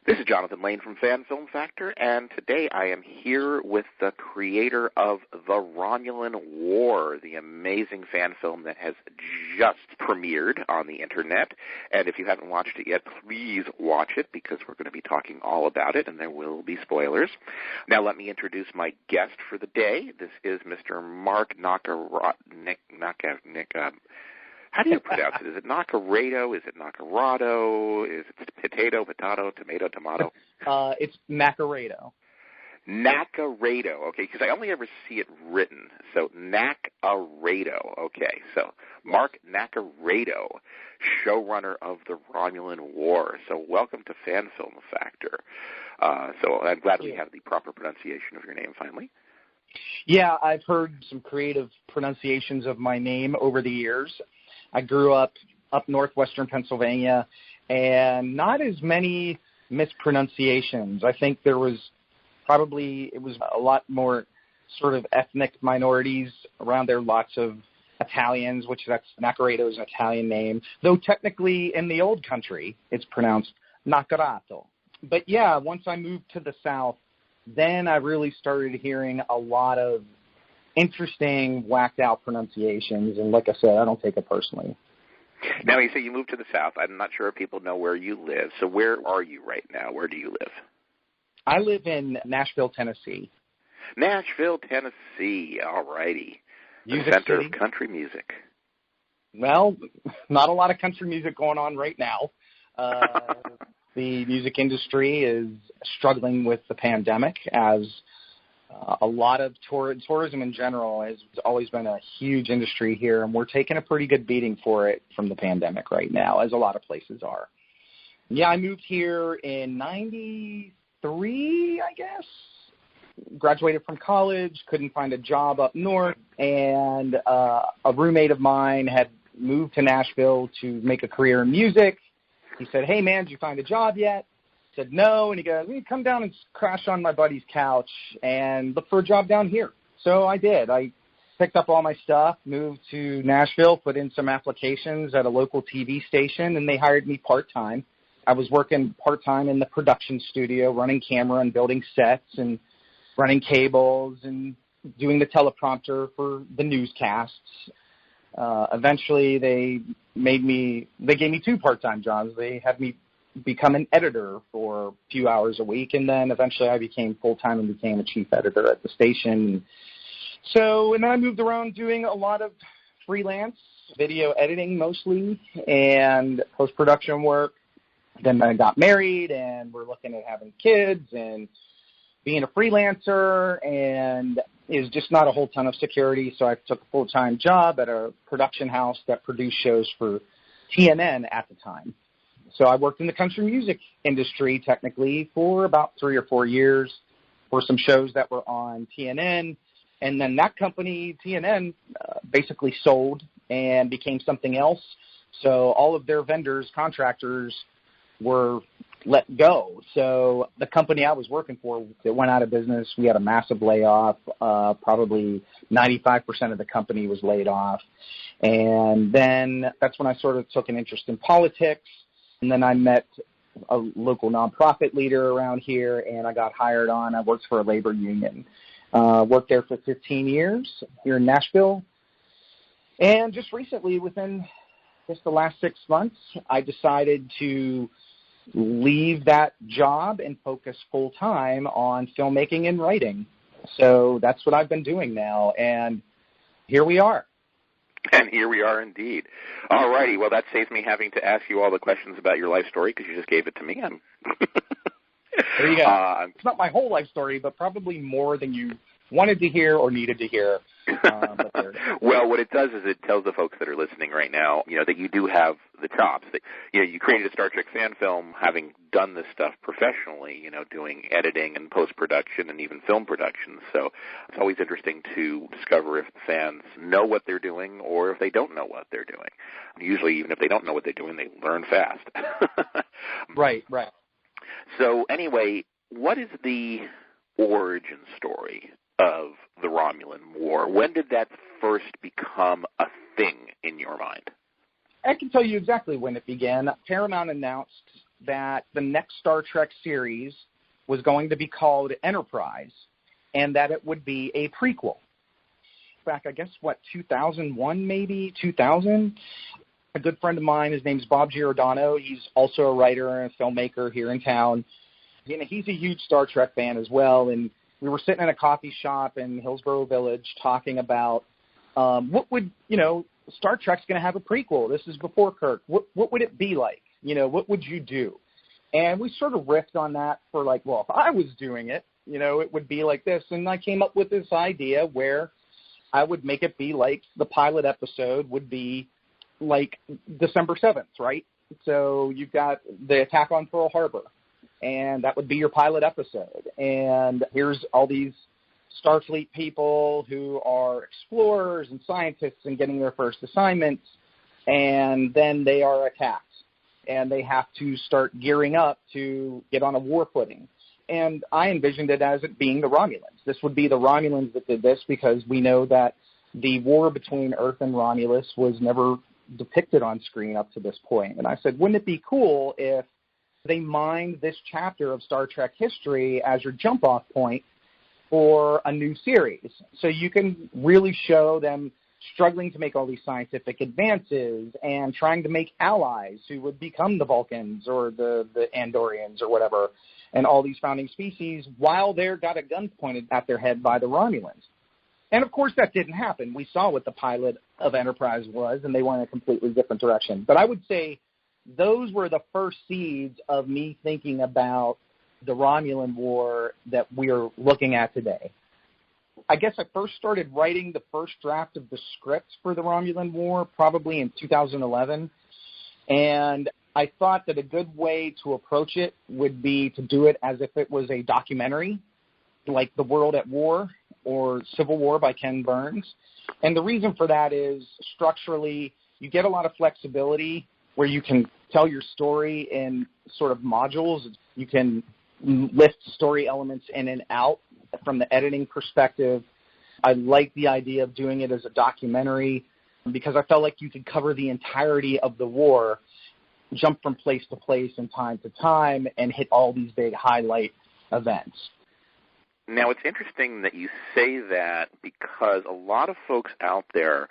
This is Jonathan Lane from Fan Film Factor, and today I am here with the creator of The Romulan War, the amazing fan film that has just premiered on the Internet. And if you haven't watched it yet, please watch it, because we're going to be talking all about it, and there will be spoilers. Now let me introduce my guest for the day. This is Mr. Mark Naccarato. How do you pronounce it? Is it Naccarato? Is it Naccarato? Is it potato, tomato? It's Naccarato. Naccarato, okay, because I only ever see it written. So Naccarato, okay. So Mark Naccarato, showrunner of The Romulan War. So welcome to Fan Film Factor. So I'm glad we have the proper pronunciation of your name finally. Yeah, I've heard some creative pronunciations of my name over the years. I grew up northwestern Pennsylvania, and not as many mispronunciations. I think it was a lot more sort of ethnic minorities around there, lots of Italians, Naccarato is an Italian name, though technically in the old country it's pronounced Naccarato. But yeah, once I moved to the South, then I really started hearing a lot of interesting, whacked-out pronunciations, and like I said, I don't take it personally. Now, you say you moved to the South. I'm not sure if people know where you live. So where are you right now? Where do you live? I live in Nashville, Tennessee. Nashville, Tennessee. All righty. The Music center city. of country music. Well, not a lot of country music going on right now. The music industry is struggling with the pandemic, as a lot of tourism in general has always been a huge industry here, and we're taking a pretty good beating for it from the pandemic right now, as a lot of places are. Yeah, I moved here in 93, I guess. Graduated from college, couldn't find a job up north, and a roommate of mine had moved to Nashville to make a career in music. He said, "Hey, man, did you find a job yet?" I said, "No." And he goes, "Come down and crash on my buddy's couch and look for a job down here." So I did. I picked up all my stuff, moved to Nashville, put in some applications at a local TV station, and they hired me part-time. I was working part-time in the production studio, running camera and building sets and running cables and doing the teleprompter for the newscasts. Eventually, they gave me 2 part-time jobs. They had me become an editor for a few hours a week, and then eventually I became full-time and became a chief editor at the station. And then I moved around doing a lot of freelance video editing mostly and post-production work. Then I got married, and we're looking at having kids, and being a freelancer and is just not a whole ton of security, so I took a full-time job at a production house that produced shows for TNN at the time. So I worked in the country music industry technically for about 3 or 4 years for some shows that were on TNN, and then that company, TNN, basically sold and became something else. So all of their vendors, contractors, were let go. So the company I was working for, it went out of business. We had a massive layoff. Probably 95% of the company was laid off. And then that's when I sort of took an interest in politics. And then I met a local nonprofit leader around here, and I got hired on. I worked for a labor union. Worked there for 15 years here in Nashville. And just recently, within just the last 6 months, I decided to leave that job and focus full-time on filmmaking and writing. So that's what I've been doing now, and here we are. And here we are indeed. All righty. Well, that saves me having to ask you all the questions about your life story, because you just gave it to me. There you go. It's not my whole life story, but probably more than you wanted to hear or needed to hear. But there it is. Well, what it does is it tells the folks that are listening right now, that you do have the chops. That you created a Star Trek fan film, having done this stuff professionally. Doing editing and post-production and even film production. So it's always interesting to discover if fans know what they're doing or if they don't know what they're doing. Usually, even if they don't know what they're doing, they learn fast. Right. So anyway, what is the origin story of the Romulan War? When did that first become a thing in your mind? I can tell you exactly when it began. Paramount announced that the next Star Trek series was going to be called Enterprise, and that it would be a prequel. Back, I guess, 2001 maybe, 2000? A good friend of mine, his name's Bob Giordano. He's also a writer and a filmmaker here in town. You know, he's a huge Star Trek fan as well, and we were sitting in a coffee shop in Hillsborough Village talking about what would, Star Trek's going to have a prequel. This is before Kirk. What would it be like? What would you do? And we sort of riffed on that for if I was doing it, it would be like this. And I came up with this idea where I would make it be like the pilot episode would be like December 7th, right? So you've got the attack on Pearl Harbor, and that would be your pilot episode. And here's all these Starfleet people who are explorers and scientists and getting their first assignments, and then they are attacked, and they have to start gearing up to get on a war footing. And I envisioned it as it being the Romulans. This would be the Romulans that did this, because we know that the war between Earth and Romulus was never depicted on screen up to this point. And I said, wouldn't it be cool if they mined this chapter of Star Trek history as your jump-off point for a new series? So you can really show them struggling to make all these scientific advances and trying to make allies who would become the Vulcans or the Andorians or whatever, and all these founding species, while they're got a gun pointed at their head by the Romulans. And, of course, that didn't happen. We saw what the pilot of Enterprise was, and they went in a completely different direction. But I would say those were the first seeds of me thinking about the Romulan War that we're looking at today. I guess I first started writing the first draft of the script for the Romulan War probably in 2011, and I thought that a good way to approach it would be to do it as if it was a documentary, like The World at War or Civil War by Ken Burns. And the reason for that is structurally you get a lot of flexibility where you can tell your story in sort of modules. You can lift story elements in and out from the editing perspective. I like the idea of doing it as a documentary because I felt like you could cover the entirety of the war, jump from place to place and time to time, and hit all these big highlight events. Now, it's interesting that you say that because a lot of folks out there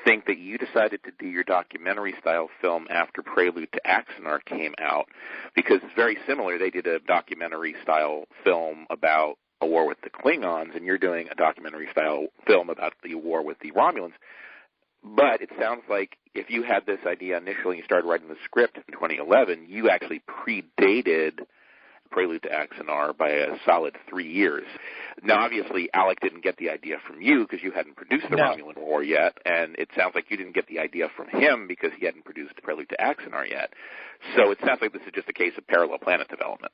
think that you decided to do your documentary-style film after Prelude to Axanar came out, because it's very similar. They did a documentary-style film about a war with the Klingons, and you're doing a documentary-style film about the war with the Romulans. But it sounds like if you had this idea initially and you started writing the script in 2011, you actually predated Prelude to Axanar by a solid 3 years. Now, obviously, Alec didn't get the idea from you because you hadn't produced the Romulan War yet, and it sounds like you didn't get the idea from him because he hadn't produced Prelude to Axanar yet. So it sounds like this is just a case of parallel planet development.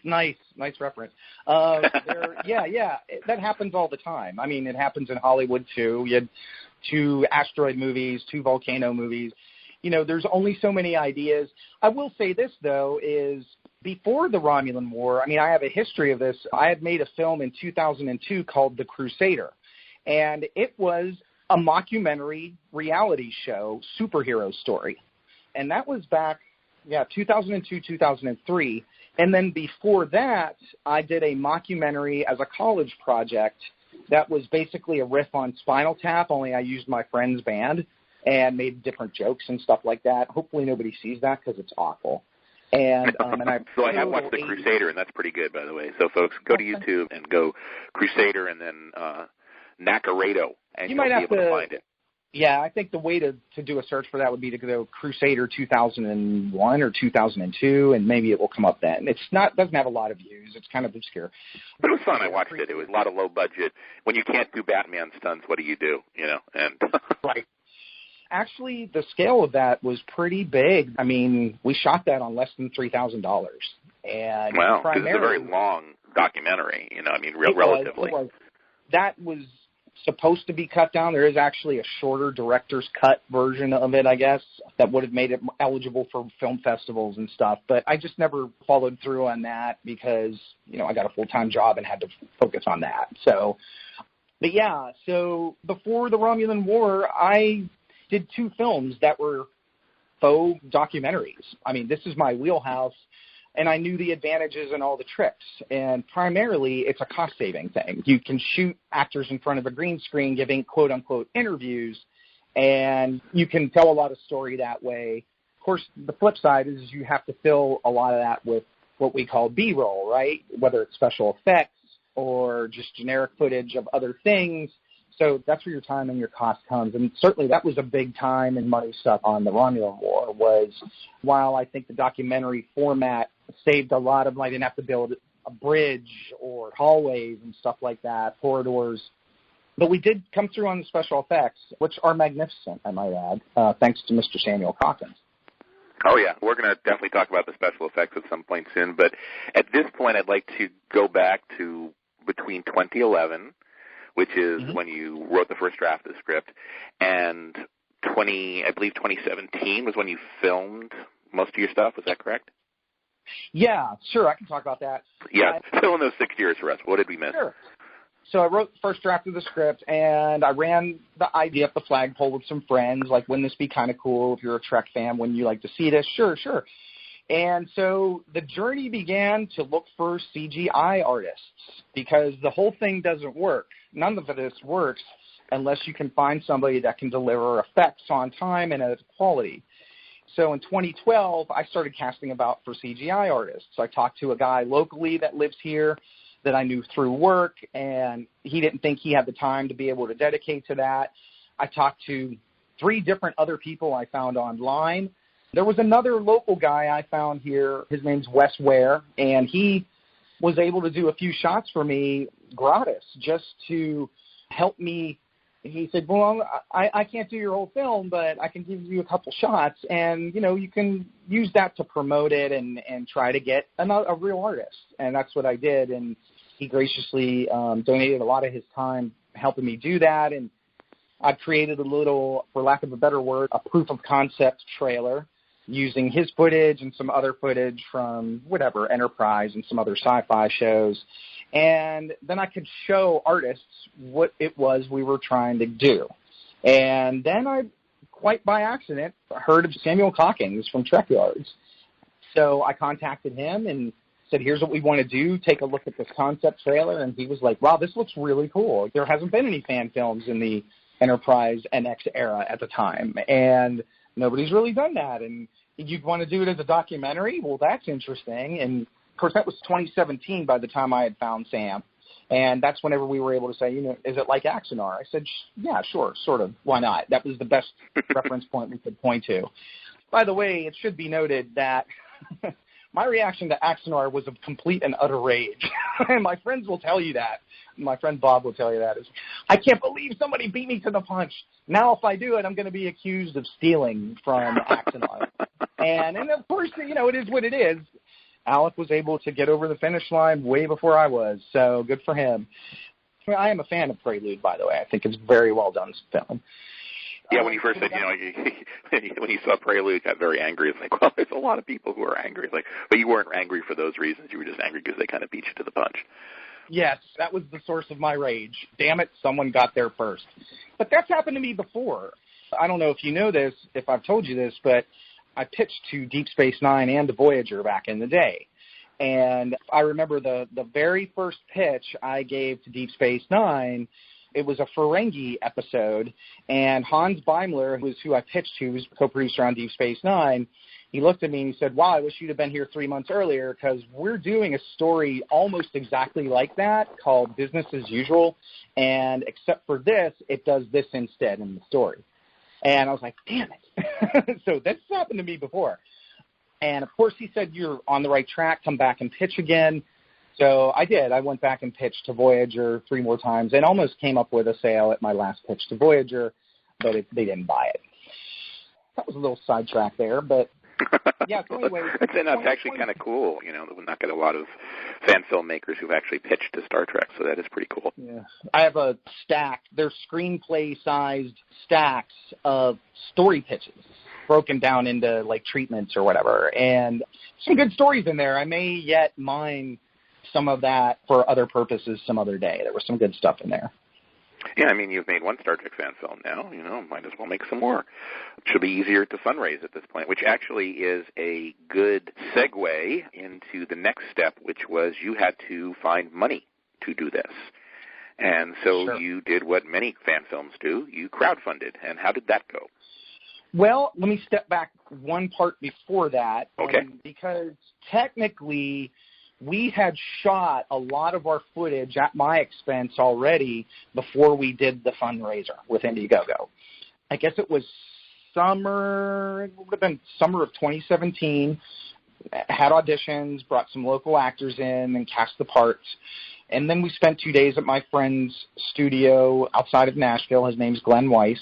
Nice reference. That happens all the time. I mean, it happens in Hollywood, too. You had 2 asteroid movies, 2 volcano movies. There's only so many ideas. I will say this, though, is before the Romulan War, I have a history of this. I had made a film in 2002 called The Crusader, and it was a mockumentary reality show superhero story. And that was back, 2002, 2003. And then before that, I did a mockumentary as a college project that was basically a riff on Spinal Tap, only I used my friend's band and made different jokes and stuff like that. Hopefully nobody sees that because it's awful. And so I have watched The Crusader, and that's pretty good, by the way. So, folks, go to YouTube and go Crusader and then Naccarato, and you'll be able to find it. Yeah, I think the way to do a search for that would be to go Crusader 2001 or 2002, and maybe it will come up then. Doesn't have a lot of views. It's kind of obscure. But it was fun. I watched it. It was a lot of low budget. When you can't do Batman stunts, what do you do? And right. Actually, the scale of that was pretty big. We shot that on less than $3,000. And wow, because it's a very long documentary, relatively. It was. That was supposed to be cut down. There is actually a shorter director's cut version of it, I guess, that would have made it eligible for film festivals and stuff. But I just never followed through on that because, I got a full-time job and had to focus on that. So before the Romulan War, I did 2 films that were faux documentaries. I mean, this is my wheelhouse, and I knew the advantages and all the tricks. And primarily, it's a cost-saving thing. You can shoot actors in front of a green screen giving quote-unquote interviews, and you can tell a lot of story that way. Of course, the flip side is you have to fill a lot of that with what we call B-roll, right? Whether it's special effects or just generic footage of other things. So that's where your time and your cost comes. And certainly that was a big time and money suck on the Romulan War was, while I think the documentary format saved a lot of, I didn't have to build a bridge or hallways and stuff like that, corridors. But we did come through on the special effects, which are magnificent, I might add, thanks to Mr. Samuel Calkins. Oh, yeah. We're going to definitely talk about the special effects at some point soon. But at this point, I'd like to go back to between 2011, which is when you wrote the first draft of the script, and 2017 was when you filmed most of your stuff. Was that correct? Yeah, sure. I can talk about that. Yeah, fill in those 6 years for us. What did we miss? Sure. So I wrote the first draft of the script, and I ran the idea up the flagpole with some friends, like, wouldn't this be kind of cool if you're a Trek fan? Wouldn't you like to see this? Sure. And so the journey began to look for CGI artists because the whole thing doesn't work. None of this works unless you can find somebody that can deliver effects on time and at quality. So in 2012, I started casting about for CGI artists. I talked to a guy locally that lives here that I knew through work, and he didn't think he had the time to be able to dedicate to that. I talked to 3 different other people I found online. There was another local guy I found here. His name's Wes Ware, and he was able to do a few shots for me gratis just to help me. He said, well, I can't do your whole film, but I can give you a couple shots, and, you know, you can use that to promote it and try to get a real artist. And that's what I did, and he graciously donated a lot of his time helping me do that, and I created a little, for lack of a better word, a proof of concept trailer using his footage and some other footage from whatever, Enterprise and some other sci-fi shows. And then I could show artists what it was we were trying to do. And then I, quite by accident, heard of Samuel Calkins from Trek Yards. So I contacted him and said, here's what we want to do. Take a look at this concept trailer. And he was like, wow, this looks really cool. There hasn't been any fan films in the Enterprise NX era at the time. And nobody's really done that. And you'd want to do it as a documentary? Well, that's interesting. And, of course, that was 2017 by the time I had found Sam. And that's whenever we were able to say, you know, is it like Axanar? I said, yeah, sure, sort of. Why not? That was the best reference point we could point to. By the way, it should be noted that my reaction to Axanar was of complete and utter rage. And my friends will tell you that. My friend Bob will tell you that. I can't believe somebody beat me to the punch. Now if I do it, I'm going to be accused of stealing from Axanar. And of course, you know, it is what it is. Alec was able to get over the finish line way before I was, so good for him. I am a fan of Prelude, by the way. I think it's very well done film. Yeah, when you first said, you know, when you saw Prelude, you got very angry. It's like, well, there's a lot of people who are angry. It's like, but you weren't angry for those reasons. You were just angry because they kind of beat you to the punch. Yes, that was the source of my rage. Damn it, someone got there first. But that's happened to me before. I don't know if you know this, if I've told you this, but I pitched to Deep Space Nine and to Voyager back in the day. And I remember the very first pitch I gave to Deep Space Nine, it was a Ferengi episode, and Hans Beimler, who I pitched to, who's co-producer on Deep Space Nine, he looked at me and he said, wow, I wish you'd have been here 3 months earlier because we're doing a story almost exactly like that called Business as Usual, and except for this, it does this instead in the story. And I was like, damn it. So this happened to me before. And, of course, he said, you're on the right track, come back and pitch again. So I did. I went back and pitched to Voyager 3 more times and almost came up with a sale at my last pitch to Voyager, but they didn't buy it. That was a little sidetrack there, but yeah, so anyway. That's actually kind of cool, you know, that we not get a lot of fan filmmakers who've actually pitched to Star Trek, so that is pretty cool. Yeah. I have a stack. They're screenplay-sized stacks of story pitches broken down into, like, treatments or whatever, and some good stories in there. I may yet mine some of that for other purposes some other day. There was some good stuff in there. Yeah, I mean, you've made one Star Trek fan film now. Might as well make some more. It should be easier to fundraise at this point, which actually is a good segue into the next step, which was you had to find money to do this. And so Sure. You did what many fan films do. You crowdfunded. And how did that go? Well, let me step back one part before that. Okay. Because technically, we had shot a lot of our footage at my expense already before we did the fundraiser with Indiegogo. I guess it was it would have been summer of 2017. Had auditions, brought some local actors in and cast the parts. And then we spent 2 days at my friend's studio outside of Nashville. His name's Glenn Weiss.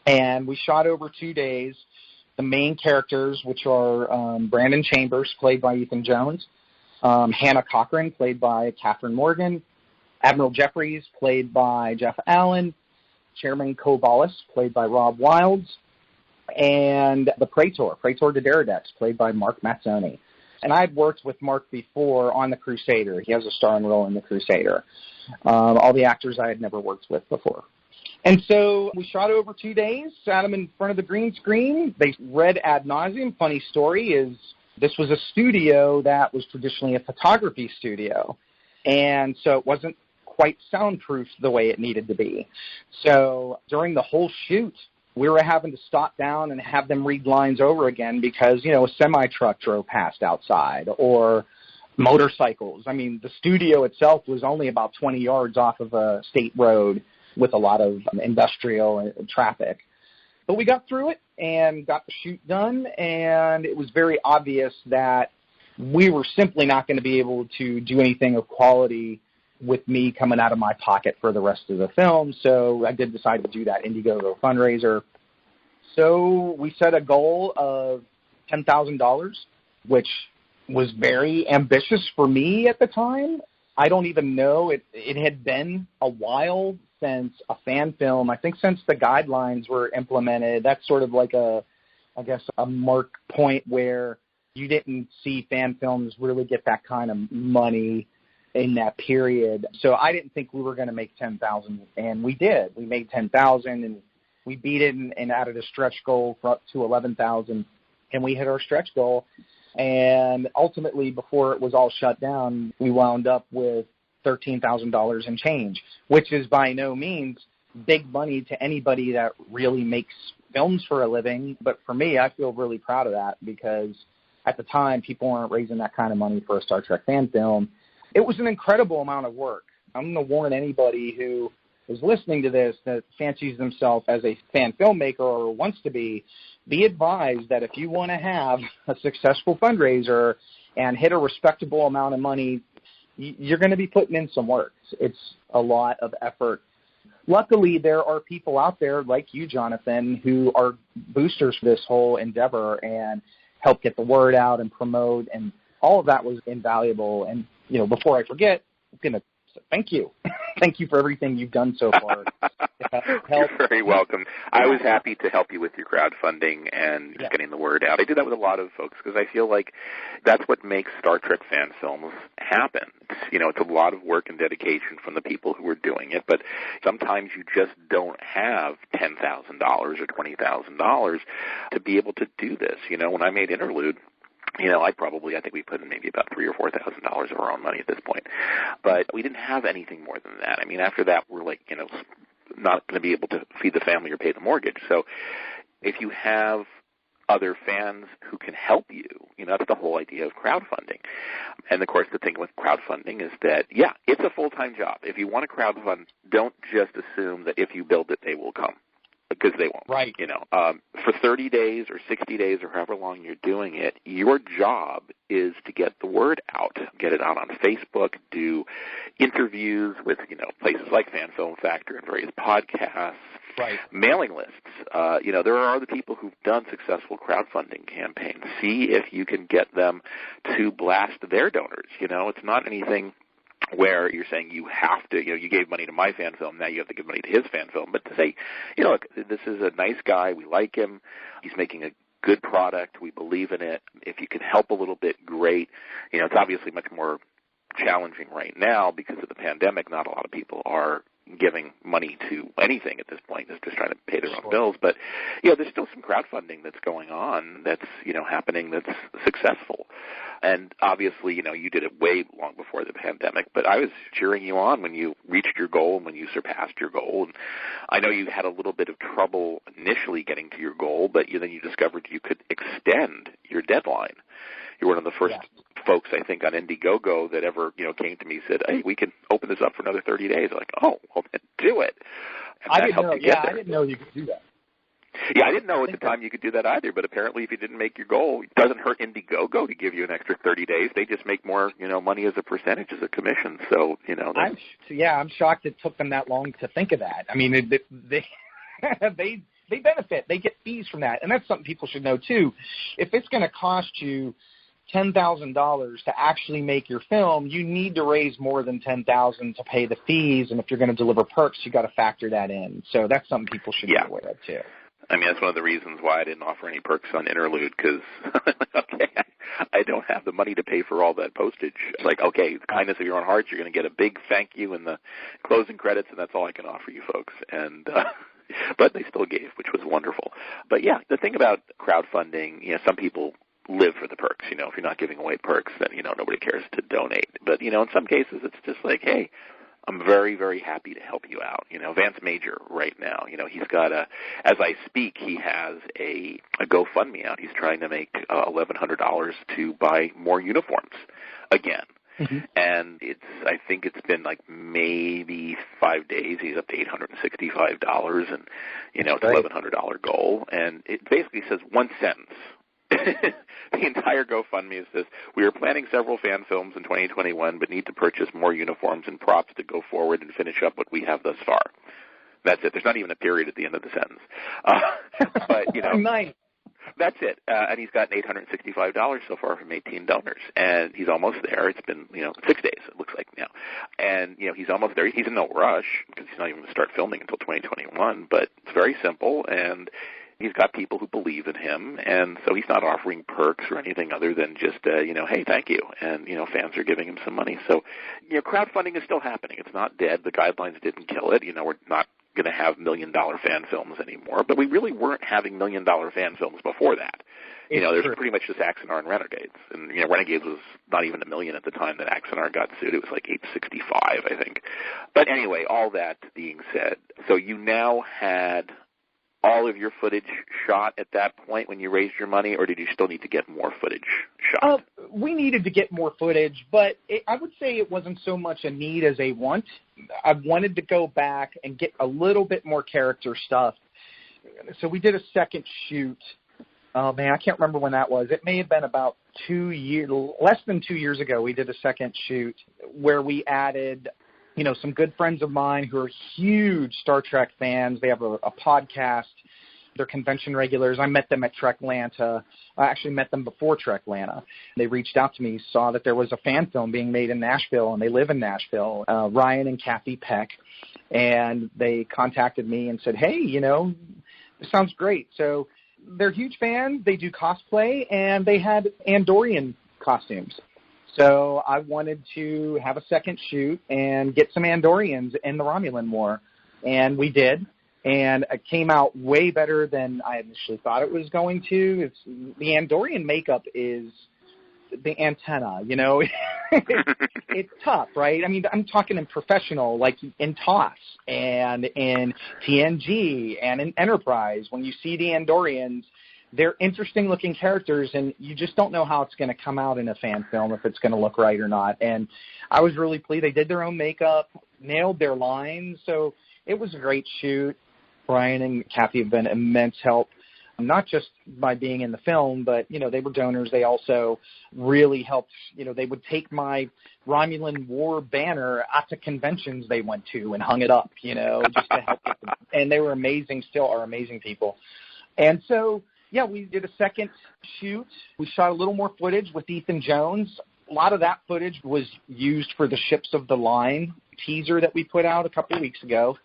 And we shot over 2 days the main characters, which are Brandon Chambers, played by Ethan Jones, Hannah Cochran, played by Catherine Morgan, Admiral Jeffries, played by Jeff Allen, Chairman Kovalis, played by Rob Wilds, and the Praetor de Deridex, played by Mark Mazzoni. And I'd worked with Mark before on The Crusader. He has a starring role in The Crusader. All the actors I had never worked with before. And so we shot over 2 days, sat them in front of the green screen. They read ad nauseum. Funny story is this was a studio that was traditionally a photography studio. And so it wasn't quite soundproof the way it needed to be. So during the whole shoot, we were having to stop down and have them read lines over again because, a semi-truck drove past outside or motorcycles. I mean, the studio itself was only about 20 yards off of a state road with a lot of industrial traffic. But we got through it and got the shoot done, and it was very obvious that we were simply not going to be able to do anything of quality with me coming out of my pocket for the rest of the film. So I did decide to do that Indiegogo fundraiser. So we set a goal of $10,000, which was very ambitious for me at the time. I don't even know. It had been a while since a fan film. I think since the guidelines were implemented, that's sort of like a mark point where you didn't see fan films really get that kind of money in that period. So I didn't think we were going to make $10,000, and we did. We made $10,000, and we beat it and added a stretch goal for up to $11,000, and we hit our stretch goal. And ultimately, before it was all shut down, we wound up with $13,000 and change, which is by no means big money to anybody that really makes films for a living. But for me, I feel really proud of that because at the time, people weren't raising that kind of money for a Star Trek fan film. It was an incredible amount of work. I'm going to warn anybody who is listening to this that fancies themselves as a fan filmmaker or wants to be advised that if you want to have a successful fundraiser and hit a respectable amount of money, you're going to be putting in some work. It's a lot of effort. Luckily, there are people out there like you, Jonathan, who are boosters for this whole endeavor and help get the word out and promote, and all of that was invaluable. And, before I forget, I'm going to say thank you. Thank you for everything you've done so far. You're very welcome. I was happy to help you with your crowdfunding and just getting the word out. I do that with a lot of folks because I feel like that's what makes Star Trek fan films happen. It's a lot of work and dedication from the people who are doing it, but sometimes you just don't have $10,000 or $20,000 to be able to do this. When I made Interlude, I think we put in maybe about $3,000 or $4,000 of our own money at this point. But we didn't have anything more than that. I mean, after that, we're not going to be able to feed the family or pay the mortgage. So if you have other fans who can help you, that's the whole idea of crowdfunding. And, of course, the thing with crowdfunding is that, it's a full-time job. If you want to crowdfund, don't just assume that if you build it, they will come. Because they won't. Right. For 30 days or 60 days or however long you're doing it, your job is to get the word out, get it out on Facebook, do interviews with, places like Fan Film Factor and various podcasts, right. Mailing lists. There are other people who've done successful crowdfunding campaigns. See if you can get them to blast their donors. It's not anything where you're saying you have to, you gave money to my fan film, now you have to give money to his fan film. But to say, look, this is a nice guy, we like him, he's making a good product, we believe in it. If you can help a little bit, great. It's obviously much more challenging right now because of the pandemic. Not a lot of people are giving money to anything at this point. They're just trying to pay their own bills. But, you know, there's still some crowdfunding that's going on that's, you know, happening that's successful. And obviously, you know, you did it way long before the pandemic, but I was cheering you on when you reached your goal and when you surpassed your goal. And I know you had a little bit of trouble initially getting to your goal, but then you discovered you could extend your deadline. You're one of the first folks, I think, on Indiegogo that ever, you know, came to me and said, hey, we can open this up for another 30 days. I'm like, oh, well, then do it. And I didn't know you could do that. Yeah, I didn't know at the time you could do that either, but apparently if you didn't make your goal, it doesn't hurt Indiegogo to give you an extra 30 days. They just make more, you know, money as a percentage, as a commission. So, you know. I'm shocked it took them that long to think of that. I mean, they benefit. They get fees from that, and that's something people should know, too. If it's going to cost you $10,000 to actually make your film, you need to raise more than $10,000 to pay the fees, and if you're going to deliver perks, you got to factor that in. So that's something people should be aware of, too. I mean, that's one of the reasons why I didn't offer any perks on Interlude, because, okay, I don't have the money to pay for all that postage. It's like, okay, the kindness of your own hearts, you're going to get a big thank you in the closing credits, and that's all I can offer you folks. And but they still gave, which was wonderful. But, yeah, the thing about crowdfunding, you know, some people live for the perks. You know, if you're not giving away perks, then, you know, nobody cares to donate. But, you know, in some cases, it's just like, hey, I'm very, very happy to help you out. You know, Vance Major right now, you know, he's got as I speak, he has a GoFundMe out. He's trying to make $1,100 to buy more uniforms again. Mm-hmm. And I think it's been like maybe 5 days. He's up to $865, and, you know, it's $1,100 goal. And it basically says one sentence. The entire GoFundMe says, we are planning several fan films in 2021, but need to purchase more uniforms and props to go forward and finish up what we have thus far. That's it. There's not even a period at the end of the sentence. But, you know, nice. That's it. And he's gotten $865 so far from 18 donors. And he's almost there. It's been, you know, 6 days, it looks like now. And, you know, he's almost there. He's in no rush because he's not even going to start filming until 2021. But it's very simple, and he's got people who believe in him, and so he's not offering perks or anything other than just, you know, hey, thank you. And, you know, fans are giving him some money. So, you know, crowdfunding is still happening. It's not dead. The guidelines didn't kill it. You know, we're not going to have $1 million fan films anymore, but we really weren't having $1 million fan films before that. You know, there's pretty much just Axanar and Renegades. And, you know, Renegades was not even $1 million at the time that Axanar got sued. It was like $865, I think. But anyway, all that being said, so you now had all of your footage shot at that point when you raised your money, or did you still need to get more footage shot? We needed to get more footage, but I would say it wasn't so much a need as a want. I wanted to go back and get a little bit more character stuff. So we did a second shoot. Oh, man, I can't remember when that was. It may have been about 2 years, less than 2 years ago, we did a second shoot where we added, you know, some good friends of mine who are huge Star Trek fans. They have a podcast. They're convention regulars. I met them at Treklanta. I actually met them before Treklanta. They reached out to me, saw that there was a fan film being made in Nashville, and they live in Nashville, Ryan and Kathy Peck. And they contacted me and said, hey, you know, this sounds great. So they're huge fans. They do cosplay, and they had Andorian costumes. So I wanted to have a second shoot and get some Andorians in the Romulan War, and we did. And it came out way better than I initially thought it was going to. The Andorian makeup is the antenna, you know. It's tough, right? I mean, I'm talking in professional, like in TOS and in TNG and in Enterprise. When you see the Andorians, they're interesting-looking characters, and you just don't know how it's going to come out in a fan film, if it's going to look right or not. And I was really pleased. They did their own makeup, nailed their lines, so it was a great shoot. Brian and Kathy have been immense help, not just by being in the film, but, you know, they were donors. They also really helped. You know, they would take my Romulan War banner out to conventions they went to and hung it up, you know, just to help them. And they were amazing, still are amazing people. And so, yeah, we did a second shoot. We shot a little more footage with Ethan Jones. A lot of that footage was used for the Ships of the Line teaser that we put out a couple of weeks ago.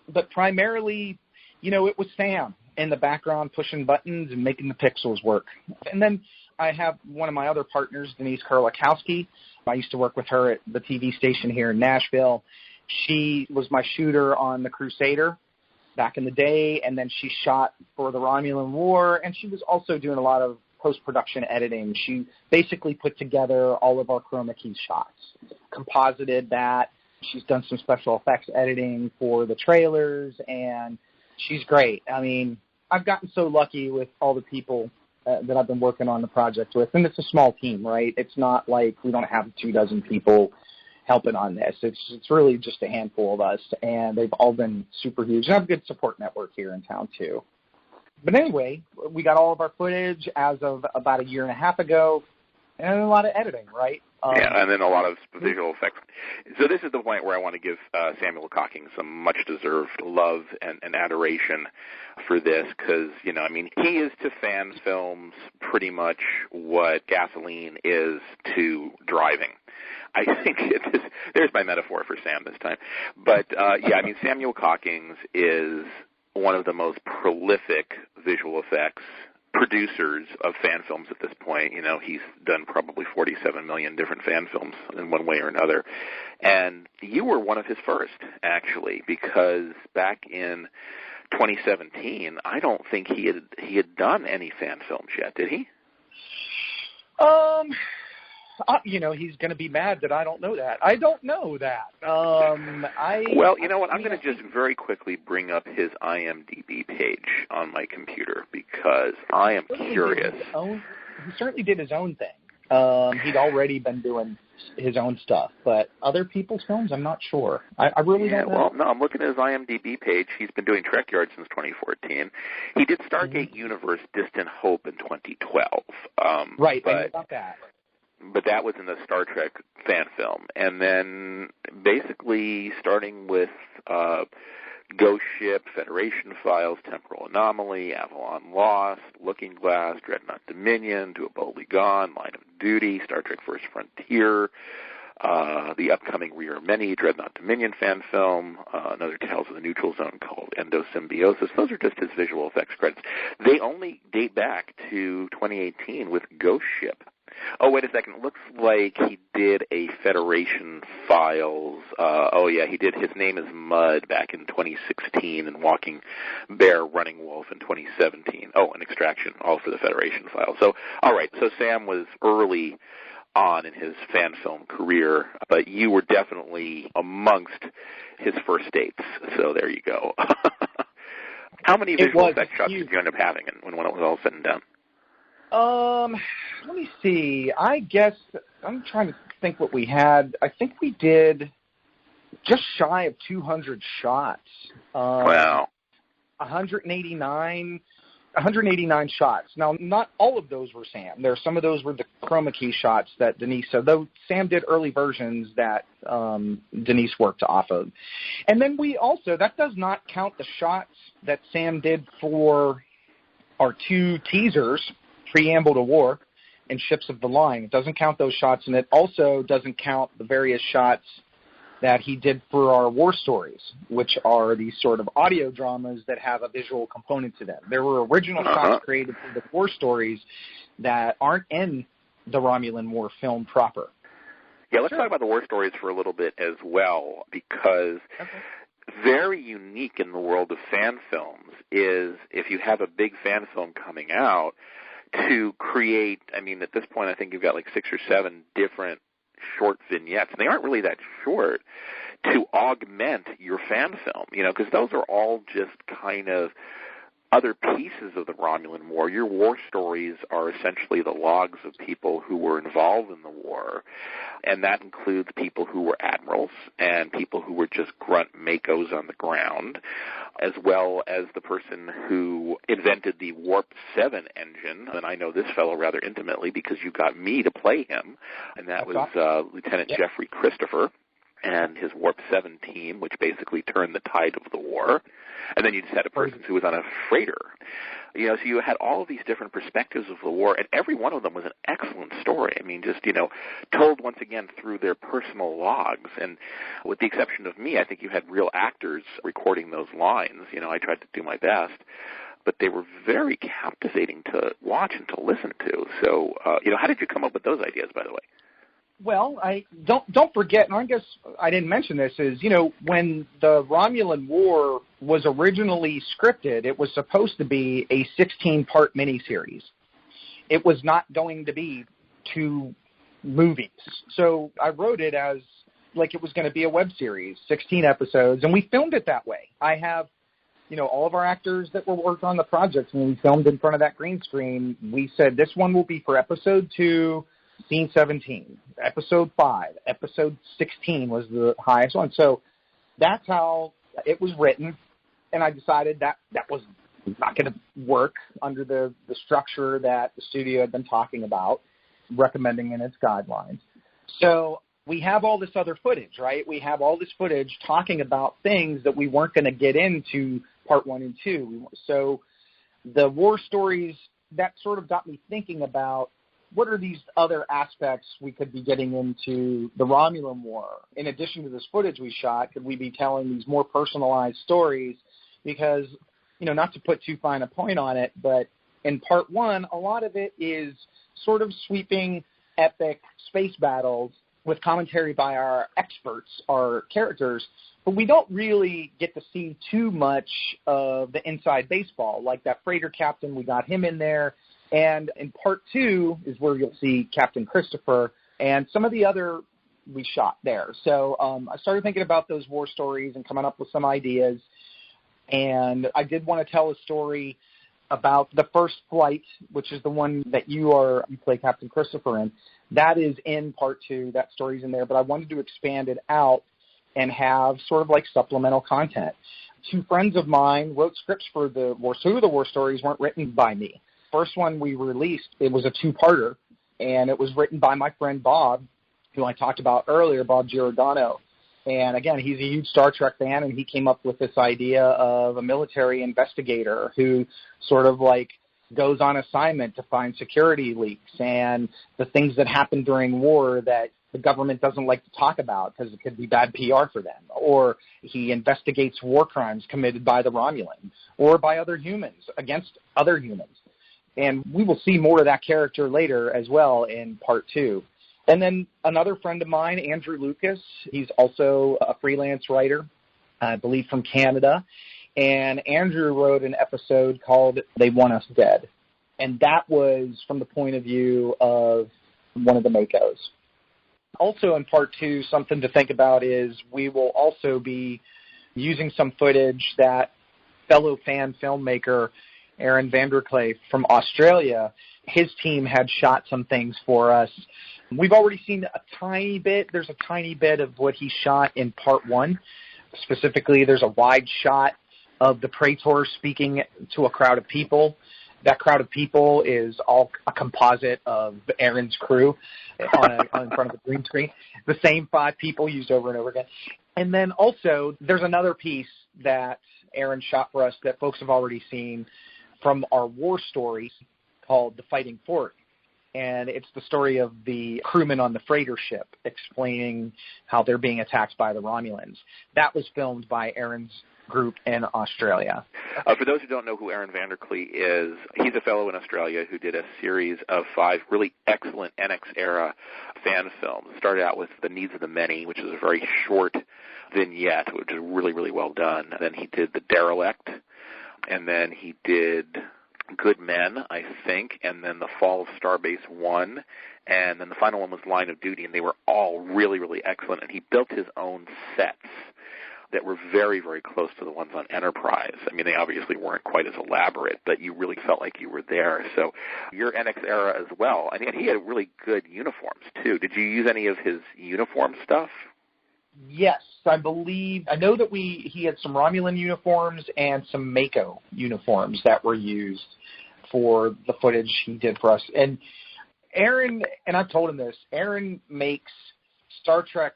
But primarily, you know, it was Sam in the background pushing buttons and making the pixels work. And then I have one of my other partners, Denise Karlikowski. I used to work with her at the TV station here in Nashville. She was my shooter on The Crusader back in the day, and then she shot for the Romulan War, and she was also doing a lot of post-production editing. She basically put together all of our chroma key shots, composited that. She's done some special effects editing for the trailers, and she's great. I mean, I've gotten so lucky with all the people that I've been working on the project with, and it's a small team, right? It's not like we don't have 24 people helping on this. It's really just a handful of us, and they've all been super huge. And I have a good support network here in town, too. But anyway, we got all of our footage as of about a year and a half ago, and a lot of editing, right? Yeah, and then a lot of visual effects. So this is the point where I want to give Samuel Cocking some much-deserved love and adoration for this because, you know, I mean, he is to fan films pretty much what gasoline is to driving. I think there's my metaphor for Sam this time. But, yeah, I mean, Samuel Cockings is one of the most prolific visual effects producers of fan films at this point. You know, he's done probably 47 million different fan films in one way or another. And you were one of his first, actually, because back in 2017, I don't think he had done any fan films yet, did he? You know, he's going to be mad that I don't know that. I don't know that. Well, you know what? I'm going to just very quickly bring up his IMDb page on my computer because I am curious. He certainly did his own thing. He'd already been doing his own stuff, but other people's films, I'm not sure. I really don't know. Well, no, I'm looking at his IMDb page. He's been doing Trek Yard since 2014. He did Stargate Universe Distant Hope in 2012. Right, I know about that. But that was in the Star Trek fan film. And then basically starting with Ghost Ship, Federation Files, Temporal Anomaly, Avalon Lost, Looking Glass, Dreadnought Dominion, Do It Boldly Gone, Line of Duty, Star Trek First Frontier, the upcoming Rear Many Dreadnought Dominion fan film, another Tales of the Neutral Zone called Endosymbiosis. Those are just his visual effects credits. They only date back to 2018 with Ghost Ship. Oh, wait a second. It looks like he did a Federation Files. He did His Name is Mud back in 2016 and Walking Bear, Running Wolf in 2017. Oh, and Extraction, all for the Federation Files. So, all right. So Sam was early on in his fan film career, but you were definitely amongst his first dates. So there you go. How many visual effect shots did you end up having when it was all said and done? Let me see. I guess I'm trying to think what we had. I think we did just shy of 200 shots. Wow. 189 shots. Now, not all of those were Sam. Some of those were the chroma key shots that Denise, though Sam did early versions that Denise worked off of. And then we also, that does not count the shots that Sam did for our two teasers, Preamble to War and Ships of the Line. It doesn't count those shots, and it also doesn't count the various shots that he did for our war stories, which are these sort of audio dramas that have a visual component to them. There were original shots created for the war stories that aren't in the Romulan War film proper. Yeah, let's talk about the war stories for a little bit as well, because very unique in the world of fan films is if you have a big fan film coming out, to create, I mean, at this point, I think you've got like 6 or 7 different short vignettes, and they aren't really that short, to augment your fan film, you know, because those are all just kind of other pieces of the Romulan War. Your war stories are essentially the logs of people who were involved in the war, and that includes people who were admirals and people who were just grunt makos on the ground, as well as the person who invented the Warp 7 engine. And I know this fellow rather intimately because you got me to play him, and that was Lieutenant Jeffrey Christopher and his Warp 7 team, which basically turned the tide of the war. And then you just had a person who was on a freighter. You know, so you had all of these different perspectives of the war, and every one of them was an excellent story. I mean, just, you know, told once again through their personal logs. And with the exception of me, I think you had real actors recording those lines. You know, I tried to do my best. But they were very captivating to watch and to listen to. So, you know, how did you come up with those ideas, by the way? Well, I don't forget, and I guess I didn't mention this, is, when the Romulan War was originally scripted, it was supposed to be a 16-part miniseries. It was not going to be 2 movies. So I wrote it as like it was going to be a web series, 16 episodes, and we filmed it that way. I have, all of our actors that were worked on the project, when we filmed in front of that green screen, we said this one will be for episode 2, scene 17, episode 5, episode 16 was the highest one. So that's how it was written, and I decided that was not going to work under the structure that the studio had been talking about, recommending in its guidelines. So we have all this other footage, right? We have all this footage talking about things that we weren't going to get into part 1 and 2. So the war stories, that sort of got me thinking about what are these other aspects we could be getting into the Romulan War? In addition to this footage we shot, could we be telling these more personalized stories? Because, not to put too fine a point on it, but in part 1, a lot of it is sort of sweeping, epic space battles with commentary by our experts, our characters, but we don't really get to see too much of the inside baseball. Like that freighter captain, we got him in there. And in part 2 is where you'll see Captain Christopher and some of the other we shot there. So I started thinking about those war stories and coming up with some ideas. And I did want to tell a story about the first flight, which is the one that you play Captain Christopher in. That is in part 2. That story's in there. But I wanted to expand it out and have sort of like supplemental content. 2 friends of mine wrote scripts for the war. 2 of the war stories weren't written by me. First one we released, it was a 2-parter, and it was written by my friend Bob, who I talked about earlier, Bob Giordano. And again, he's a huge Star Trek fan, and he came up with this idea of a military investigator who sort of like goes on assignment to find security leaks and the things that happen during war that the government doesn't like to talk about because it could be bad PR for them. Or he investigates war crimes committed by the Romulans or by other humans against other humans. And we will see more of that character later as well in part 2. And then another friend of mine, Andrew Lucas, he's also a freelance writer, I believe from Canada. And Andrew wrote an episode called They Want Us Dead. And that was from the point of view of one of the Makos. Also in part 2, something to think about is we will also be using some footage that fellow fan filmmaker Aaron Vanderclay from Australia, his team had shot some things for us. We've already seen a tiny bit. There's a tiny bit of what he shot in part 1. Specifically, there's a wide shot of the Praetor speaking to a crowd of people. That crowd of people is all a composite of Aaron's crew in front of the green screen. The same 5 people used over and over again. And then also, there's another piece that Aaron shot for us that folks have already seen from our war story called The Fighting Fort. And it's the story of the crewmen on the freighter ship explaining how they're being attacked by the Romulans. That was filmed by Aaron's group in Australia. For those who don't know who Aaron Vanderclay is, he's a fellow in Australia who did a series of 5 really excellent NX-era fan films. It started out with The Needs of the Many, which is a very short vignette, which is really, really well done. Then he did The Derelict, and then he did Good Men, I think, and then The Fall of Starbase 1, and then the final one was Line of Duty, and they were all really, really excellent. And he built his own sets that were very, very close to the ones on Enterprise. I mean, they obviously weren't quite as elaborate, but you really felt like you were there. So your NX era as well. And he had really good uniforms, too. Did you use any of his uniform stuff? Yes, I know that he had some Romulan uniforms and some Mako uniforms that were used for the footage he did for us. And Aaron, and I've told him this, Aaron makes Star Trek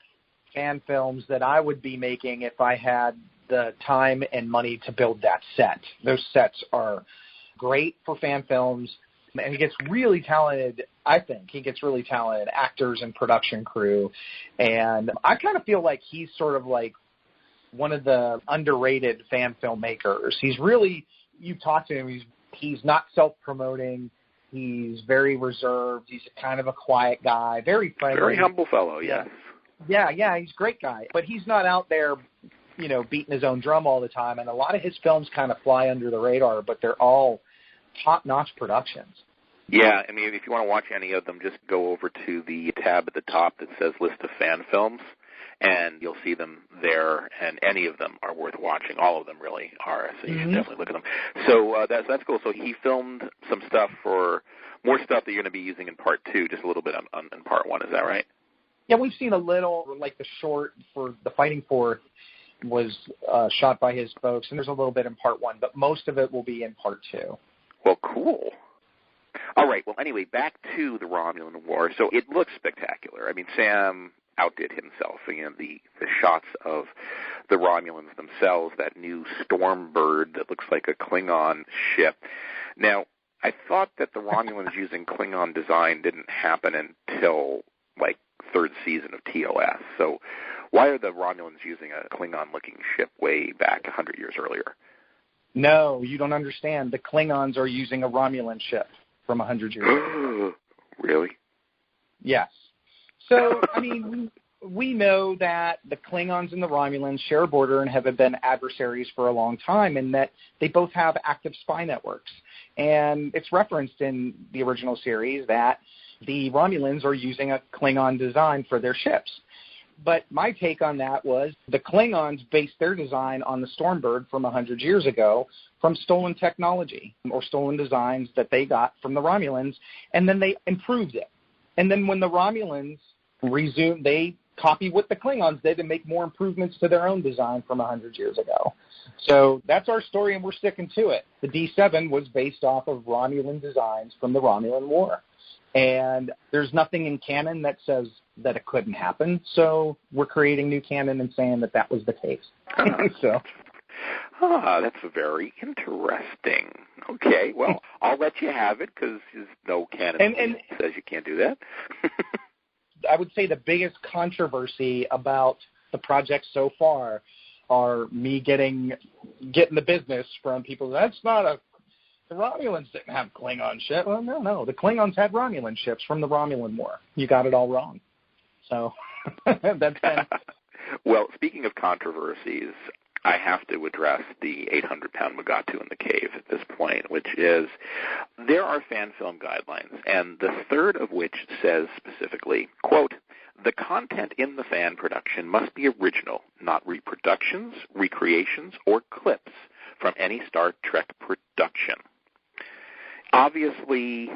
fan films that I would be making if I had the time and money to build that set. Those sets are great for fan films, and he gets really talented, I think. He gets really talented actors and production crew, and I kind of feel like he's sort of like one of the underrated fan filmmakers. He's really, you talk to him, he's not self-promoting. He's very reserved. He's kind of a quiet guy, very friendly. Very humble fellow, yes. Yeah, he's a great guy. But he's not out there, beating his own drum all the time. And a lot of his films kind of fly under the radar, but they're all top-notch productions. Yeah, I mean, if you want to watch any of them, just go over to the tab at the top that says List of Fan Films, and you'll see them there, and any of them are worth watching. All of them really are, so you should definitely look at them. So that's cool. So he filmed some stuff for more stuff that you're going to be using in Part 2, just a little bit in Part 1. Is that right? Yeah, we've seen a little, like the short for The Fighting Forth was shot by his folks, and there's a little bit in Part 1, but most of it will be in Part 2. Well, cool. All right. Well, anyway, back to the Romulan War. So it looks spectacular. I mean, Sam outdid himself. The shots of the Romulans themselves, that new Stormbird that looks like a Klingon ship. Now, I thought that the Romulans using Klingon design didn't happen until, third season of TOS. So why are the Romulans using a Klingon-looking ship way back 100 years earlier? No, you don't understand. The Klingons are using a Romulan ship from 100 years ago. Really? Yes. So, we know that the Klingons and the Romulans share a border and have been adversaries for a long time, and that they both have active spy networks. And it's referenced in the original series that the Romulans are using a Klingon design for their ships. But my take on that was the Klingons based their design on the Stormbird from 100 years ago from stolen technology or stolen designs that they got from the Romulans, and then they improved it. And then when the Romulans resumed, they copied what the Klingons did and make more improvements to their own design from 100 years ago. So that's our story, and we're sticking to it. The D7 was based off of Romulan designs from the Romulan War. And there's nothing in canon that says that it couldn't happen. So we're creating new canon and saying that was the case. That's very interesting. Okay, well, I'll let you have it because there's no canon that says you can't do that. I would say the biggest controversy about the project so far are me getting the business from people. The Romulans didn't have Klingon ships. Well, no. The Klingons had Romulan ships from the Romulan War. You got it all wrong. So that's been... Well, speaking of controversies, I have to address the 800-pound Mugatu in the cave at this point, which is there are fan film guidelines, and the third of which says specifically, quote, the content in the fan production must be original, not reproductions, recreations, or clips from any Star Trek production. Obviously,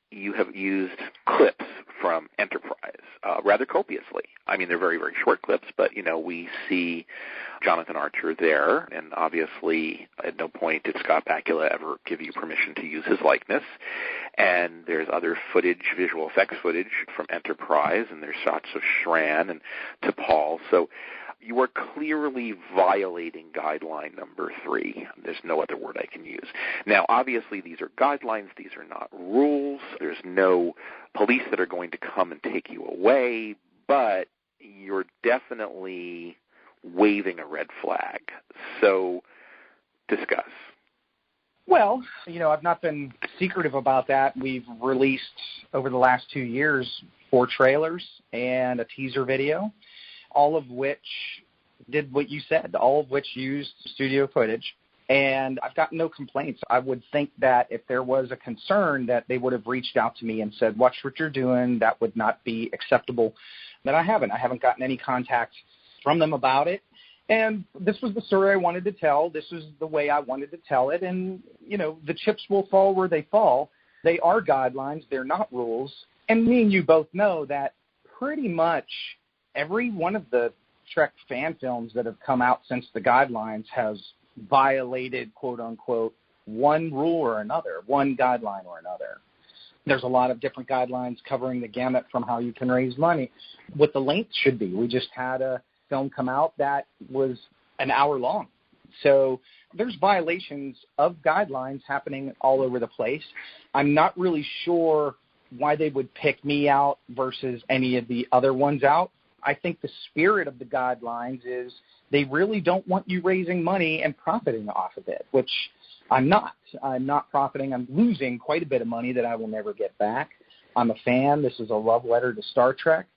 you have used clips from Enterprise rather copiously. I mean, they're very, very short clips, but, we see Jonathan Archer there, and obviously at no point did Scott Bakula ever give you permission to use his likeness. And there's other footage, visual effects footage from Enterprise, and there's shots of Shran and T'Pol. So you are clearly violating guideline number 3. There's no other word I can use. Now, obviously, these are guidelines. These are not rules. There's no police that are going to come and take you away, but you're definitely waving a red flag. So discuss. Well, I've not been secretive about that. We've released, over the last 2 years, 4 trailers and a teaser video, all of which did what you said, all of which used studio footage. And I've gotten no complaints. I would think that if there was a concern that they would have reached out to me and said, watch what you're doing, that would not be acceptable. But I haven't. I haven't gotten any contact from them about it. And this was the story I wanted to tell. This was the way I wanted to tell it. And, the chips will fall where they fall. They are guidelines. They're not rules. And me and you both know that pretty much every one of the Trek fan films that have come out since the guidelines has violated, quote unquote, one rule or another, one guideline or another. There's a lot of different guidelines covering the gamut from how you can raise money, what the length should be. We just had a film come out that was an hour long. So there's violations of guidelines happening all over the place. I'm not really sure why they would pick me out versus any of the other ones out. I think the spirit of the guidelines is they really don't want you raising money and profiting off of it, which I'm not. I'm not profiting. I'm losing quite a bit of money that I will never get back. I'm a fan. This is a love letter to Star Trek.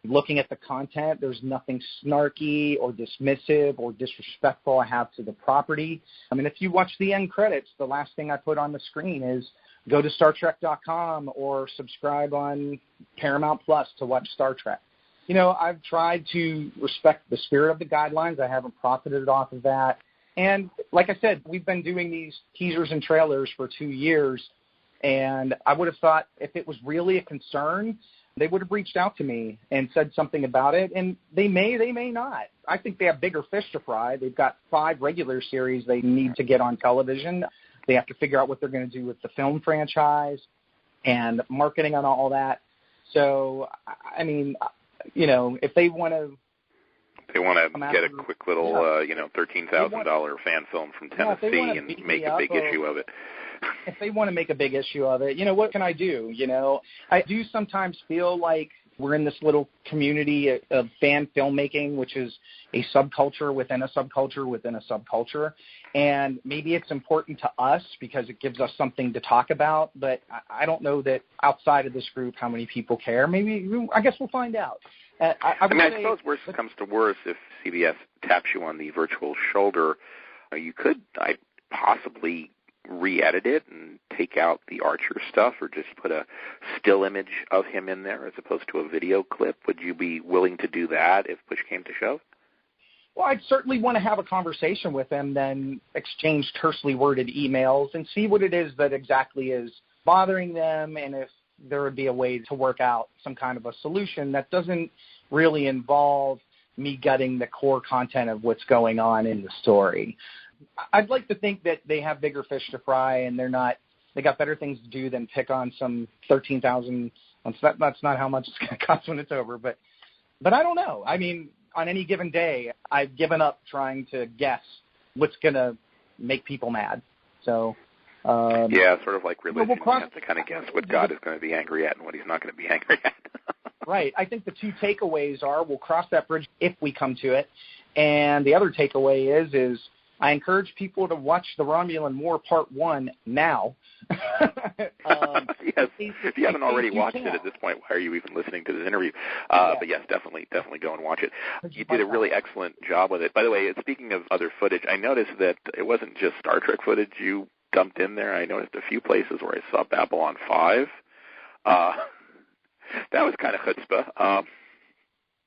Looking at the content, there's nothing snarky or dismissive or disrespectful I have to the property. I mean, if you watch the end credits, the last thing I put on the screen is go to StarTrek.com or subscribe on Paramount Plus to watch Star Trek. You know, I've tried to respect the spirit of the guidelines. I haven't profited off of that. And like I said, we've been doing these teasers and trailers for 2 years, and I would have thought if it was really a concern, they would have reached out to me and said something about it, and they may not. I think they have bigger fish to fry. They've got 5 regular series they need to get on television. They have to figure out what they're going to do with the film franchise and marketing and all that. So, I mean, you know, if they want to... They want to get a quick little, $13,000 fan film from Tennessee and make a big issue of it. If they want to make a big issue of it, you know, what can I do? You know, I do sometimes feel like we're in this little community of fan filmmaking, which is a subculture within a subculture within a subculture. And maybe it's important to us because it gives us something to talk about. But I don't know that outside of this group how many people care. I guess we'll find out. I suppose worse comes to worse, if CBS taps you on the virtual shoulder, you could possibly re-edit it and take out the Archer stuff or just put a still image of him in there as opposed to a video clip. Would you be willing to do that if push came to shove? Well, I'd certainly want to have a conversation with them, then exchange tersely worded emails and see what it is that exactly is bothering them and if there would be a way to work out some kind of a solution that doesn't really involve me gutting the core content of what's going on in the story. I'd like to think that they have bigger fish to fry and they got better things to do than pick on some 13,000. That's not how much it's going to cost when it's over, but I don't know. I mean, on any given day, I've given up trying to guess what's going to make people mad. So, sort of like religion. You have to kind of guess what God is going to be angry at and what he's not going to be angry at. Right. I think the 2 takeaways are we'll cross that bridge if we come to it. And the other takeaway is I encourage people to watch the Romulan War Part 1 now. Yes. If you haven't already watched it at this point, why are you even listening to this interview? But yes, definitely go and watch it. You did a really excellent job with it. By the way, speaking of other footage, I noticed that it wasn't just Star Trek footage you dumped in there. I noticed a few places where I saw Babylon 5. That was kind of chutzpah.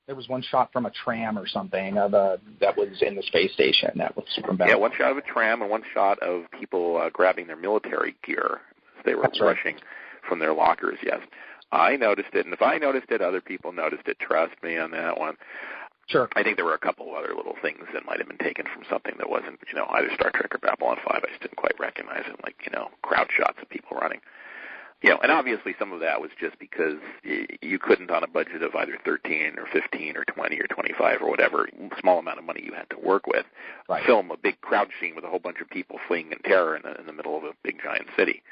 There was one shot from a tram or something that was in the space station. That was from Babylon. Yeah, one shot of a tram and one shot of people grabbing their military gear as they were rushing from their lockers, yes. I noticed it, and if I noticed it, other people noticed it. Trust me on that one. Sure. I think there were a couple of other little things that might have been taken from something that wasn't, either Star Trek or Babylon 5. I just didn't quite recognize it, like, crowd shots of people running. And obviously some of that was just because you couldn't, on a budget of either 13 or 15 or 20 or 25 or whatever small amount of money you had to work with, film a big crowd scene with a whole bunch of people fleeing in terror in the middle of a big giant city.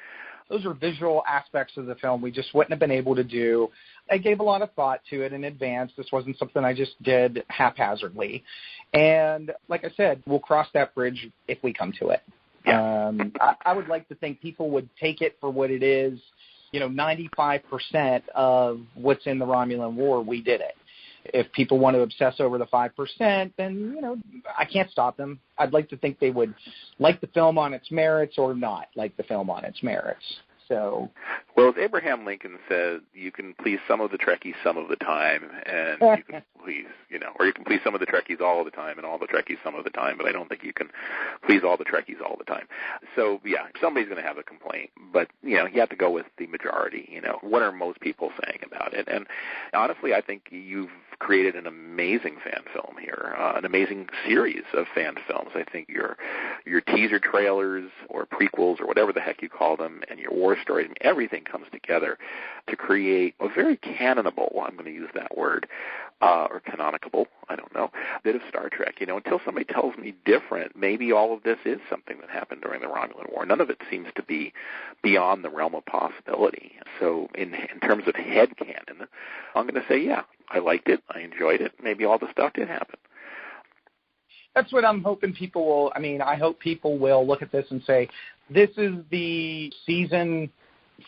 Those are visual aspects of the film we just wouldn't have been able to do. I gave a lot of thought to it in advance. This wasn't something I just did haphazardly. And like I said, we'll cross that bridge if we come to it. Yeah. I would like to think people would take it for what it is. 95% of what's in the Romulan War, we did it. If people want to obsess over the 5%, then, I can't stop them. I'd like to think they would like the film on its merits or not like the film on its merits. So, well, as Abraham Lincoln said, you can please some of the Trekkies some of the time, and you can please, or you can please some of the Trekkies all the time and all the Trekkies some of the time, but I don't think you can please all the Trekkies all the time. So, yeah, somebody's going to have a complaint, but, you have to go with the majority, What are most people saying about it? And honestly, I think you've created an amazing fan film here, an amazing series of fan films. I think your teaser trailers or prequels or whatever the heck you call them and your war stories, everything comes together to create a very canonable, I'm going to use that word, or canonicable, I don't know, bit of Star Trek. Until somebody tells me different, maybe all of this is something that happened during the Romulan War. None of it seems to be beyond the realm of possibility. So in terms of headcanon, I'm going to say, yeah, I liked it, I enjoyed it, maybe all the stuff did happen. That's what I'm hoping people will, I hope people will look at this and say, This is the season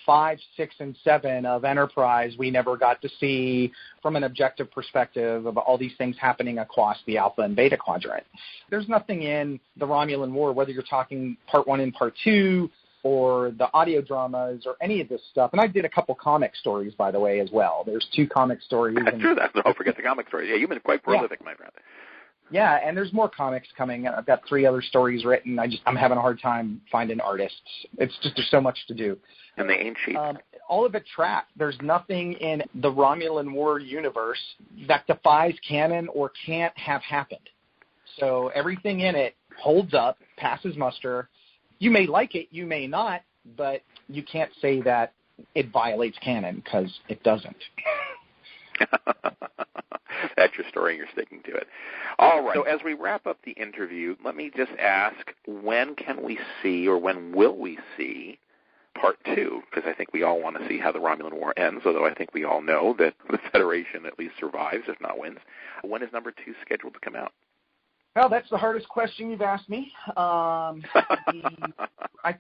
5, 6, and 7 of Enterprise we never got to see from an objective perspective of all these things happening across the Alpha and Beta quadrant. There's nothing in the Romulan War, whether you're talking Part 1 and Part 2 or the audio dramas or any of this stuff. And I did a couple comic stories, by the way, as well. There's 2 comic stories. True that. Don't forget the comic stories. Yeah, you've been quite prolific, my friend. Yeah, and there's more comics coming. I've got 3 other stories written. I'm having a hard time finding artists. It's just there's so much to do. And they ain't cheap. All of it tracked. There's nothing in the Romulan War universe that defies canon or can't have happened. So everything in it holds up, passes muster. You may like it, you may not, but you can't say that it violates canon because it doesn't. That's your story and you're sticking to it. All right. So as we wrap up the interview, let me just ask, when can we see or when will we see Part 2? Because I think we all want to see how the Romulan War ends, although I think we all know that the Federation at least survives, if not wins. When is number 2 scheduled to come out? Well, that's the hardest question you've asked me. I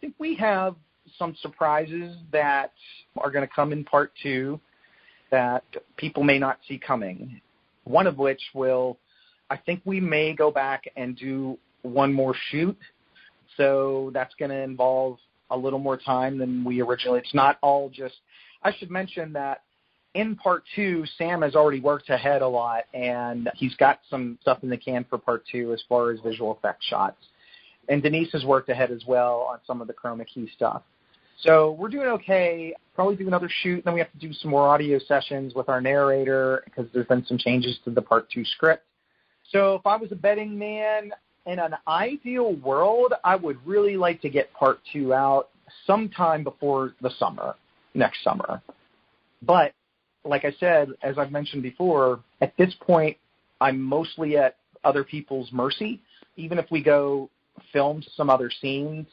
think we have some surprises that are going to come in Part 2 that people may not see coming. One of which I think we may go back and do one more shoot. So that's going to involve a little more time than we originally. It's not all just, I should mention that in Part 2, Sam has already worked ahead a lot, and he's got some stuff in the can for Part 2 as far as visual effects shots. And Denise has worked ahead as well on some of the chroma key stuff. So we're doing okay. Probably do another shoot. Then we have to do some more audio sessions with our narrator because there's been some changes to the Part 2 script. So if I was a betting man, in an ideal world, I would really like to get Part 2 out sometime before the summer, next summer. But like I said, as I've mentioned before, at this point, I'm mostly at other people's mercy. Even if we go film some other scenes,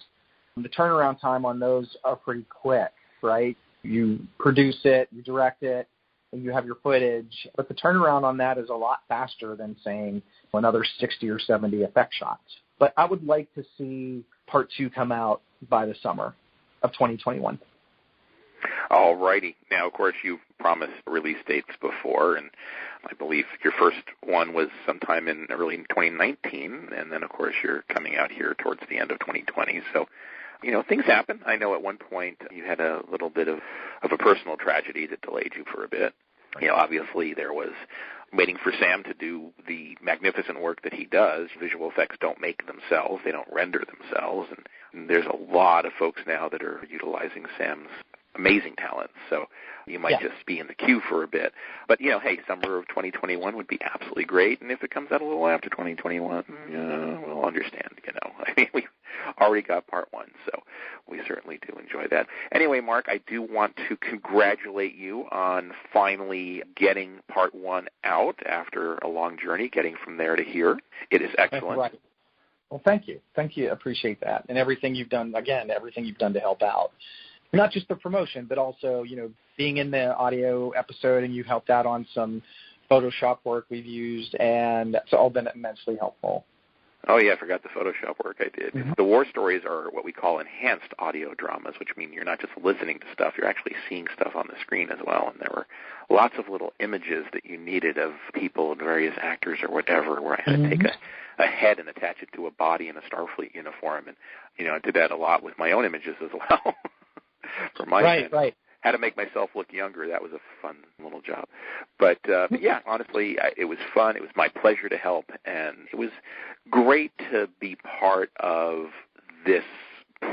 the turnaround time on those are pretty quick, right? You produce it, you direct it, and you have your footage. But the turnaround on that is a lot faster than, saying, another 60 or 70 effect shots. But I would like to see Part 2 come out by the summer of 2021. All righty. Now, of course, you've promised release dates before, and I believe your first one was sometime in early 2019, and then, of course, you're coming out here towards the end of 2020. So, things happen. I know at one point you had a little bit of a personal tragedy that delayed you for a bit. Obviously there was waiting for Sam to do the magnificent work that he does. Visual effects don't make themselves. They don't render themselves. And there's a lot of folks now that are utilizing Sam's amazing talents. So you might just be in the queue for a bit. But, hey, summer of 2021 would be absolutely great. And if it comes out a little after 2021, we'll understand, I mean, we already got Part 1, so we certainly do enjoy that. Anyway, Mark, I do want to congratulate you on finally getting Part 1 out after a long journey, getting from there to here. It is excellent. Right. Well, thank you. Thank you. I appreciate that. And everything you've done, everything you've done to help out. Not just the promotion, but also, being in the audio episode, and you've helped out on some Photoshop work we've used, and it's all been immensely helpful. Oh, yeah, I forgot the Photoshop work I did. Mm-hmm. The war stories are what we call enhanced audio dramas, which mean you're not just listening to stuff, you're actually seeing stuff on the screen as well. And there were lots of little images that you needed of people and various actors or whatever, where I had to take a head and attach it to a body in a Starfleet uniform. And, I did that a lot with my own images as well. For my right. How to make myself look younger. That was a fun little job. But yeah, honestly, it was fun. It was my pleasure to help, and it was great to be part of this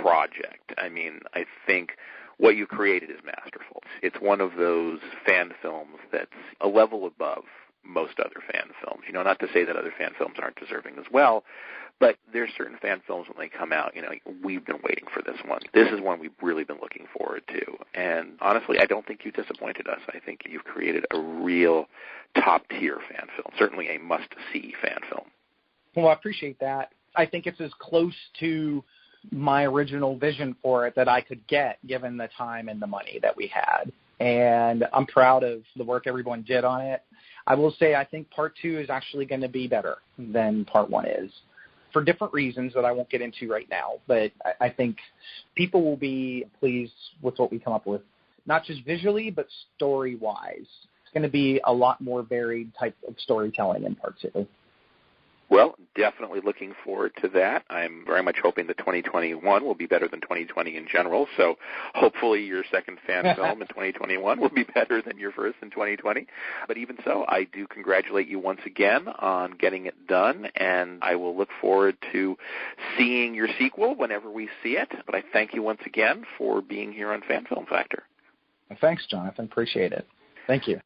project. I mean, I think what you created is masterful. It's one of those fan films that's a level above most other fan films. Not to say that other fan films aren't deserving as well, but there's certain fan films when they come out, we've been waiting for this one. This is one we've really been looking forward to. And honestly, I don't think you disappointed us. I think you've created a real top-tier fan film, certainly a must-see fan film. Well, I appreciate that. I think it's as close to my original vision for it that I could get, given the time and the money that we had. And I'm proud of the work everyone did on it. I will say I think Part 2 is actually going to be better than Part 1 is. for different reasons that I won't get into right now. But I think people will be pleased with what we come up with, not just visually, but story-wise. It's going to be a lot more varied type of storytelling in part 2. Well, definitely looking forward to that. I'm very much hoping that 2021 will be better than 2020 in general, so hopefully your second fan film in 2021 will be better than your first in 2020. But even so, I do congratulate you once again on getting it done, and I will look forward to seeing your sequel whenever we see it. But I thank you once again for being here on Fan Film Factor. Thanks, Jonathan. Appreciate it. Thank you.